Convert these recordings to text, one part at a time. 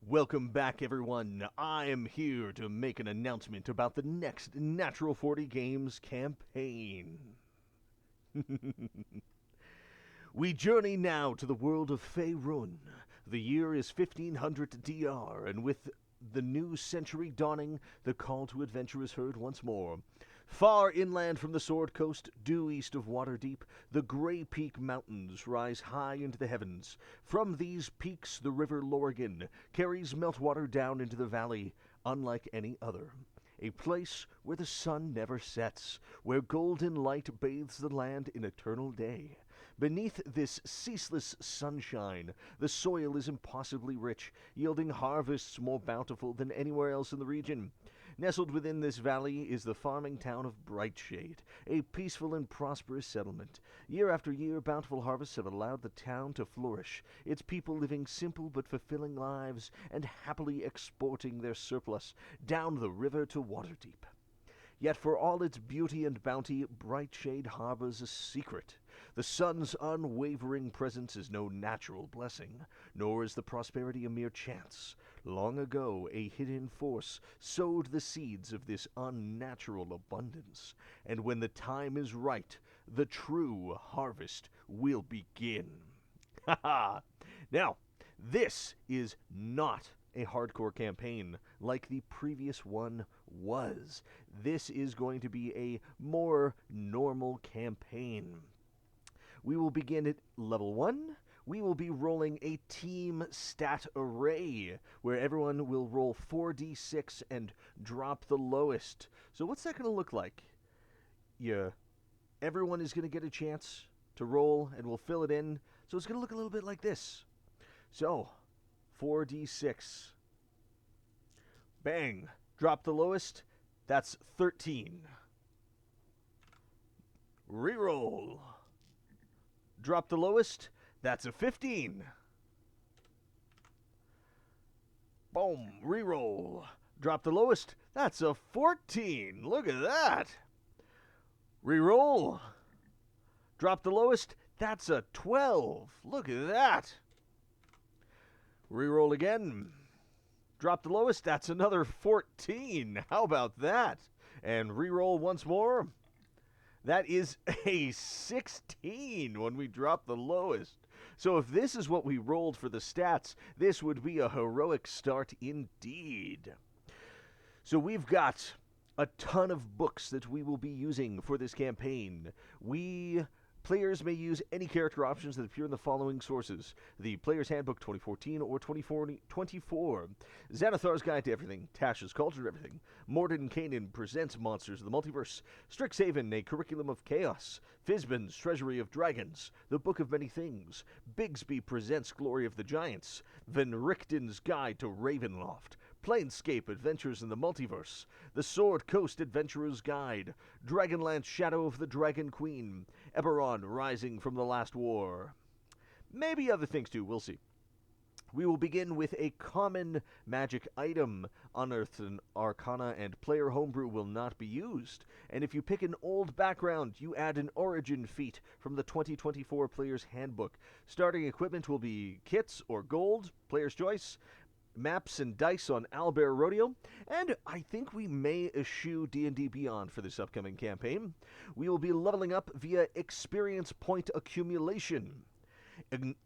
Welcome back, everyone. I am here to make an announcement about the next Natural 40 Games campaign. We journey now to the world of Faerun. The year is 1500 DR, and with the new century dawning, the call to adventure is heard once more. Far inland from the Sword Coast, due east of Waterdeep, the Grey Peak Mountains rise high into the heavens. From these peaks, the river Lorgan carries meltwater down into the valley, unlike any other. A place where the sun never sets, where golden light bathes the land in eternal day. Beneath this ceaseless sunshine, the soil is impossibly rich, yielding harvests more bountiful than anywhere else in the region. Nestled within this valley is the farming town of Brightshade, a peaceful and prosperous settlement. Year after year, bountiful harvests have allowed the town to flourish, its people living simple but fulfilling lives and happily exporting their surplus down the river to Waterdeep. Yet for all its beauty and bounty, Brightshade harbors a secret. The sun's unwavering presence is no natural blessing, nor is the prosperity a mere chance. Long ago, a hidden force sowed the seeds of this unnatural abundance, and when the time is right, the true harvest will begin. Ha ha! Now, this is not a hardcore campaign like the previous one was. This is going to be a more normal campaign. We will begin at level 1. We will be rolling a team stat array where everyone will roll 4d6 and drop the lowest. So what's that going to look like? Everyone is going to get a chance to roll and we'll fill it in. So it's going to look a little bit like this. So 4d6. Bang. Drop the lowest. That's 13. Reroll. Drop the lowest. That's a 15. Boom. Reroll. Drop the lowest. That's a 14. Look at that. Reroll. Drop the lowest. That's a 12. Look at that. Reroll again. Drop the lowest. That's another 14. How about that? And reroll once more. That is a 16 when we drop the lowest. So if this is what we rolled for the stats, this would be a heroic start indeed. So we've got a ton of books that we will be using for this campaign. Players may use any character options that appear in the following sources: the Player's Handbook 2014 or 2024, Xanathar's Guide to Everything, Tasha's Cauldron of Everything, Morden Kanan presents Monsters of the Multiverse, Strixhaven, A Curriculum of Chaos, Fizban's Treasury of Dragons, The Book of Many Things, Bigsby presents Glory of the Giants, Van Richten's Guide to Ravenloft, Planescape Adventures in the Multiverse, The Sword Coast Adventurer's Guide, Dragonlance Shadow of the Dragon Queen, Eberron Rising from the Last War. Maybe other things too, we'll see. We will begin with a common magic item. Unearthed and Arcana and player homebrew will not be used. And if you pick an old background, you add an origin feat from the 2024 Player's Handbook. Starting equipment will be kits or gold, player's choice, maps and dice on Owlbear Rodeo, and I think we may eschew D&D Beyond for this upcoming campaign. We will be leveling up via experience point accumulation.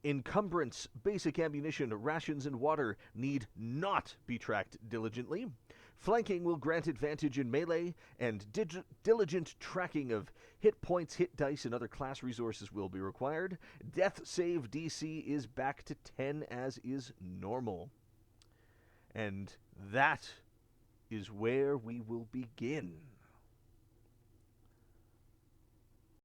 Encumbrance, basic ammunition, rations, and water need not be tracked diligently. Flanking will grant advantage in melee, and diligent tracking of hit points, hit dice, and other class resources will be required. Death save DC is back to 10 as is normal. And that is where we will begin.